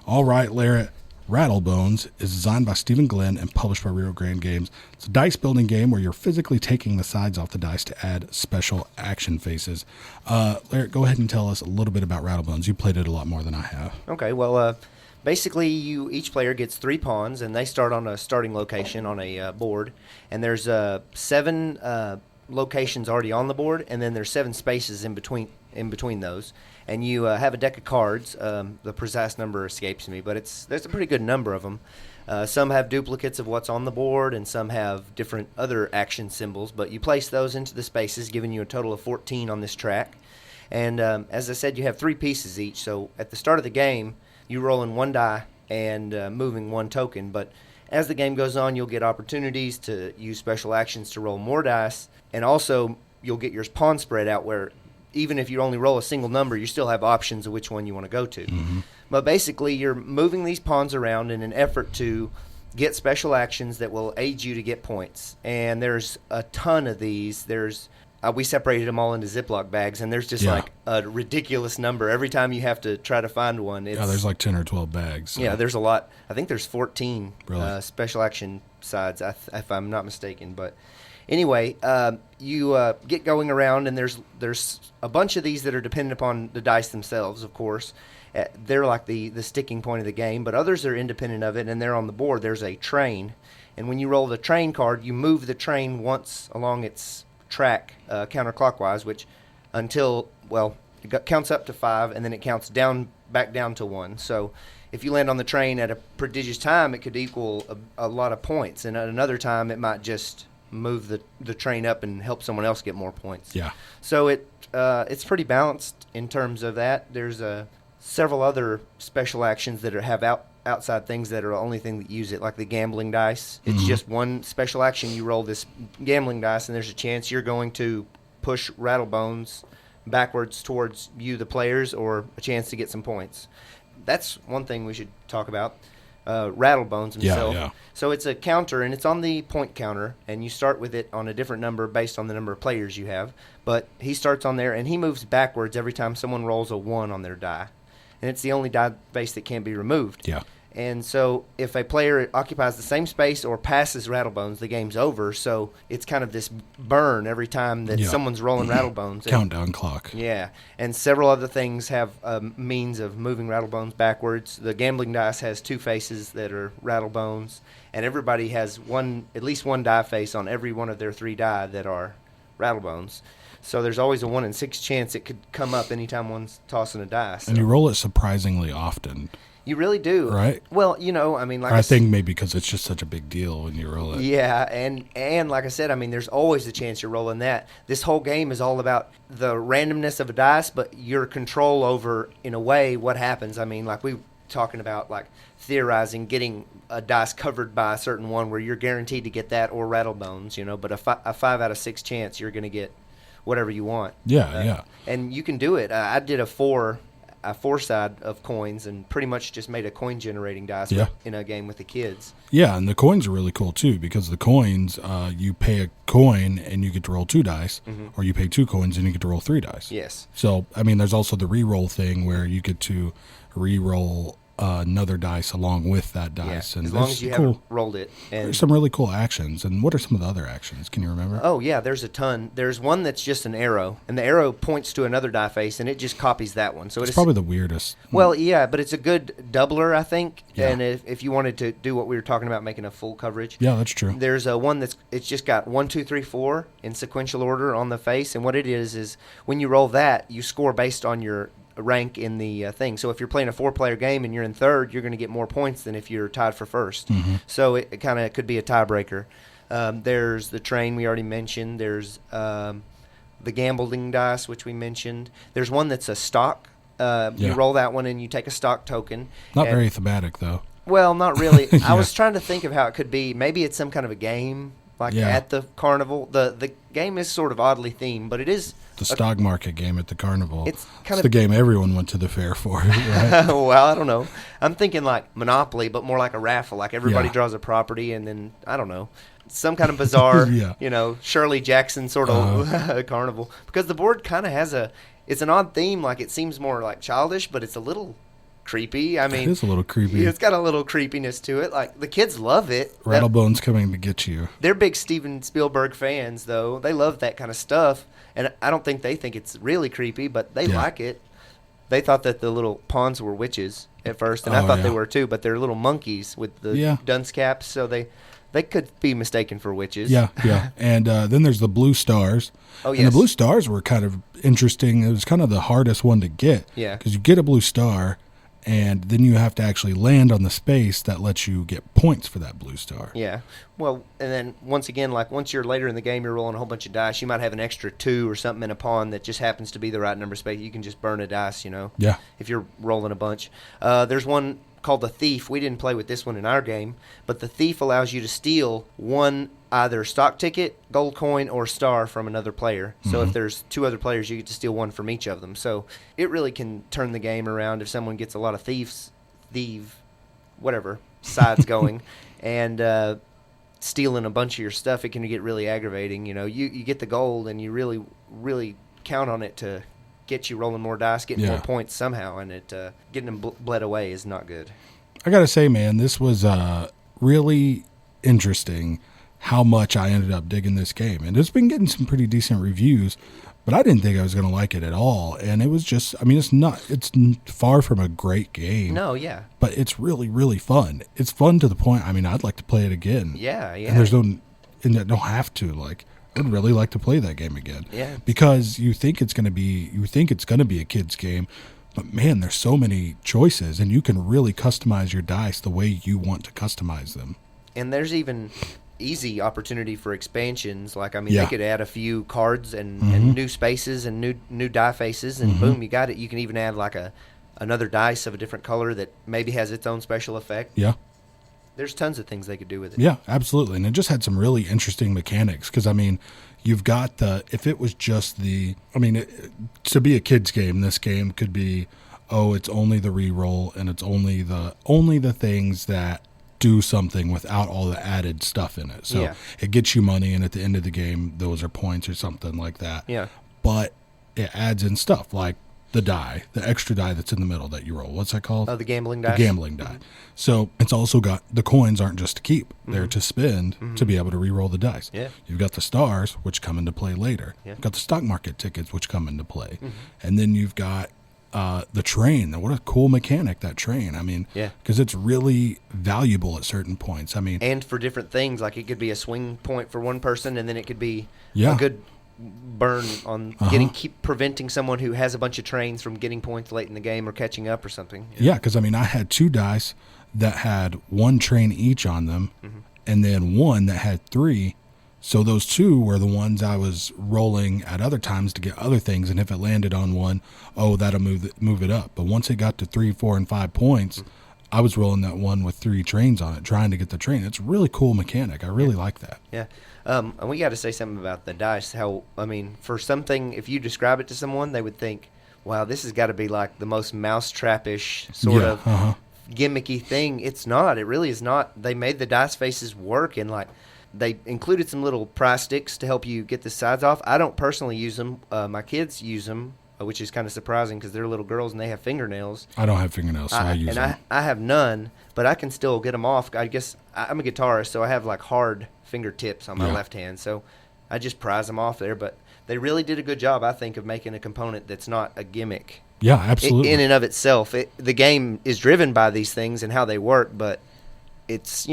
All right, Larry. Rattlebones is designed by Stephen Glenn and published by Rio Grande Games. It's a dice building game where you're physically taking the sides off the dice to add special action faces. Larry, go ahead and tell us a little bit about Rattlebones. You played it a lot more than I have. Okay, well, basically each player gets 3 pawns, and they start on a starting location on a board. And there's 7 locations already on the board, and then there's 7 spaces in between those. And you have a deck of cards. The precise number escapes me, but there's a pretty good number of them. Some have duplicates of what's on the board, and some have different other action symbols. But you place those into the spaces, giving you a total of 14 on this track. And as I said, you have 3 pieces each. So at the start of the game, you roll in 1 die and moving 1 token. But as the game goes on, you'll get opportunities to use special actions to roll more dice. And also, you'll get your pawn spread out where even if you only roll a single number, you still have options of which one you want to go to. Mm-hmm. But basically, you're moving these pawns around in an effort to get special actions that will aid you to get points. And there's a ton of these. We separated them all into Ziploc bags, and there's just like a ridiculous number. Every time you have to try to find one. There's like 10 or 12 bags. So. Yeah, there's a lot. I think there's 14 really? Special action sides, if I'm not mistaken. But anyway, you get going around, and there's a bunch of these that are dependent upon the dice themselves, of course. They're like the sticking point of the game, but others are independent of it, and they're on the board. There's a train, and when you roll the train card, you move the train once along its track counterclockwise, which it counts up to 5, and then it counts back down to 1. So if you land on the train at a prodigious time, it could equal a lot of points, and at another time, it might just move the train up and help someone else get more points. Yeah. So it's pretty balanced in terms of that. There's several other special actions that have outside things that are the only thing that use it, like the gambling dice. It's just one special action. You roll this gambling dice, and there's a chance you're going to push Rattlebones backwards towards you, the players, or a chance to get some points. That's one thing we should talk about. Rattlebones himself. Yeah. So it's a counter, and it's on the point counter, and you start with it on a different number based on the number of players you have. But he starts on there, and he moves backwards every time someone rolls a 1 on their die. And it's the only die base that can't be removed. Yeah. And so if a player occupies the same space or passes Rattlebones, the game's over. So it's kind of this burn every time that someone's rolling Rattlebones. Countdown clock. Yeah. And several other things have means of moving Rattlebones backwards. The gambling dice has 2 faces that are Rattlebones. And everybody has at least one die face on every one of their 3 die that are Rattlebones. So there's always a 1 in 6 chance it could come up anytime one's tossing a die. So. And you roll it surprisingly often. You really do. Right? Well, I think maybe because it's just such a big deal when you roll it. Yeah, and like I said, there's always a chance you're rolling that. This whole game is all about the randomness of a dice, but your control over, in a way, what happens. Like we were talking about, like, theorizing getting a dice covered by a certain one where you're guaranteed to get that or Rattlebones, but a 5 out of 6 chance you're going to get whatever you want. Yeah. And you can do it. I did a 4 side of coins and pretty much just made a coin generating dice in a game with the kids. Yeah, and the coins are really cool too, because the coins, you pay a coin and you get to roll 2 dice, or you pay 2 coins and you get to roll 3 dice. Yes. So, there's also the re-roll thing where you get to re-roll another dice along with that dice. Yeah, and as long as you haven't rolled it. And there's some really cool actions. And what are some of the other actions? Can you remember? Oh, yeah, there's a ton. There's one that's just an arrow, and the arrow points to another die face, and it just copies that one. So it's probably the weirdest. Well, yeah, but it's a good doubler, I think. Yeah. And if you wanted to do what we were talking about, making a full coverage. Yeah, that's true. There's a one it's just got 1, 2, 3, 4 in sequential order on the face, and what it is when you roll that, you score based on your rank in the thing. So if you're playing a 4-player game and you're in 3rd, you're going to get more points than if you're tied for 1st. Mm-hmm. So it kind of could be a tiebreaker. There's the train we already mentioned. There's the gambling dice, which we mentioned. There's one that's a stock. You roll that one and you take a stock token. Not very thematic, though. Well, not really. I was trying to think of how it could be. Maybe it's some kind of a game, at the carnival. The game is sort of oddly themed, but it is the stock market game at the carnival. It's the game everyone went to the fair for, right? Well, I don't know. I'm thinking like Monopoly, but more like a raffle. Like everybody draws a property, and then, I don't know, some kind of bizarre, Shirley Jackson sort of carnival. Because the board kind of has it's an odd theme. Like, it seems more like childish, but it's a little creepy. I mean, It is a little creepy. it's got a little creepiness to it. Like, the kids love it. Rattlebones coming to get you. They're big Steven Spielberg fans, though. They love that kind of stuff. And I don't think they think it's really creepy, but they like it. They thought that the little pawns were witches at first, and I thought they were too, but they're little monkeys with the dunce caps, so they could be mistaken for witches. Yeah. And then there's the blue stars. Oh, yes. And the blue stars were kind of interesting. It was kind of the hardest one to get. Yeah. Because you get a blue star, and then you have to actually land on the space that lets you get points for that blue star. Yeah. Well, and then once again, like once you're later in the game, you're rolling a whole bunch of dice. You might have an extra 2 or something in a pawn that just happens to be the right number of space. You can just burn a dice, Yeah. if you're rolling a bunch. There's one called the Thief. We didn't play with this one in our game, but the Thief allows you to steal one either stock ticket, gold coin, or star from another player. So if there's 2 other players, you get to steal one from each of them. So it really can turn the game around if someone gets a lot of sides going, and stealing a bunch of your stuff. It can get really aggravating. You get the gold, and you really, really count on it to get you rolling more dice, getting more points somehow, and getting them bled away is not good. I got to say, man, this was really interesting how much I ended up digging this game. And it's been getting some pretty decent reviews, but I didn't think I was going to like it at all. And it was just, it's far from a great game. No, yeah. But it's really, really fun. It's fun to the point, I'd like to play it again. Yeah. And I don't have to, I'd really like to play that game again. Yeah. Because you think it's going to be a kid's game, but man, there's so many choices, and you can really customize your dice the way you want to customize them. And there's even easy opportunity for expansions. They could add a few cards and new spaces and new die faces, and boom, you got it. You can even add another dice of a different color that maybe has its own special effect. Yeah. There's tons of things they could do with it. Yeah, absolutely. And it just had some really interesting mechanics because, you've got if it was just to be a kid's game, this game could be, it's only the reroll and it's only the things that do something without all the added stuff in it. So it gets you money, and at the end of the game, those are points or something like that. Yeah. But it adds in stuff like the extra die that's in the middle that you roll. What's that called? Oh, the gambling die. The gambling die. So it's also got the coins aren't just to keep; they're to spend to be able to re-roll the dice. Yeah. You've got the stars, which come into play later. Yeah. You've got the stock market tickets, which come into play, and then you've got the train. What a cool mechanic, that train. Because it's really valuable at certain points. And for different things, like it could be a swing point for one person, and then it could be a good burn on keep preventing someone who has a bunch of trains from getting points late in the game or catching up or something. Yeah, because I had 2 dice that had 1 train each on them, and then 1 that had 3. So those 2 were the ones I was rolling at other times to get other things, and if it landed on 1, that'll move it up. But once it got to 3, 4, and 5 points, I was rolling that one with 3 trains on it, trying to get the train. It's a really cool mechanic. I really like that. Yeah. And we got to say something about the dice. For something, if you describe it to someone, they would think, wow, this has got to be like the most mousetrap-ish sort of gimmicky thing. It's not. It really is not. They made the dice faces work, and they included some little pry sticks to help you get the sides off. I don't personally use them. My kids use them, which is kind of surprising because they're little girls and they have fingernails. I don't have fingernails, so I use them. I have none, but I can still get them off. I guess I'm a guitarist, so I have hard fingertips on my left hand, so I just prise them off there. But they really did a good job, I think, of making a component that's not a gimmick. Yeah, absolutely. In and of itself, the game is driven by these things and how they work, but it's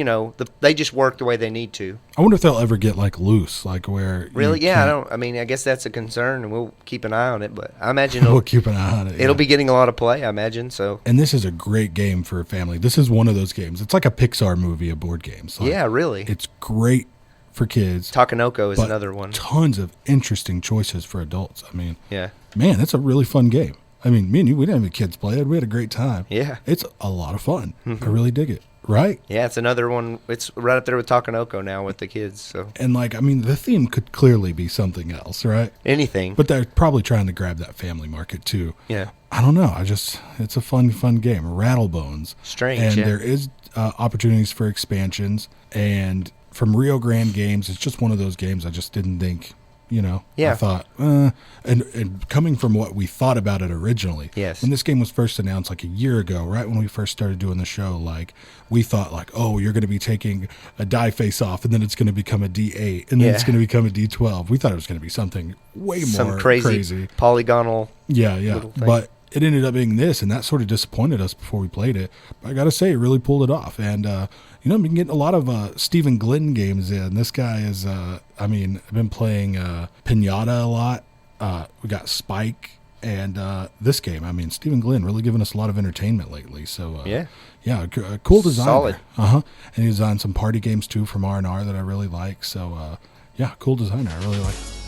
they just work the way they need to. I wonder if they'll ever get loose, where really. Yeah, I guess that's a concern, and we'll keep an eye on it. But I imagine we'll keep an eye on it. It'll be getting a lot of play, I imagine. So, and this is a great game for a family. This is one of those games. It's like a Pixar movie of board games. Yeah, really. It's great for kids. Takanoko is another one. Tons of interesting choices for adults. Yeah, man, it's a really fun game. Me and you, we didn't have any kids play it. We had a great time. Yeah, it's a lot of fun. I really dig it. Right? Yeah, it's another one. It's right up there with Takanoko now with the kids. So, and the theme could clearly be something else, right? Anything. But they're probably trying to grab that family market too. Yeah. I don't know. It's a fun game. Rattlebones. Strange. And there is opportunities for expansions. And from Rio Grande Games, it's just one of those games I just didn't think, Yeah. I thought, and coming from what we thought about it originally, Yes. when this game was first announced like a year ago, right when we first started doing the show, like we thought like, oh, you're going to be taking a die face off, and then it's going to become a D8, and then it's going to become a D12. We thought it was going to be something way Some more crazy polygonal. Yeah, little thing. but it ended up being this, and that sort of disappointed us before we played it. But I got to say, it really pulled it off. And, I've been getting a lot of Stephen Glenn games in. This guy is, I've been playing Pinata a lot. We got Spike and this game. Stephen Glenn really giving us a lot of entertainment lately. So, cool designer. Solid. And he designed some party games, too, from R&R that I really like. So, cool designer. I really like it.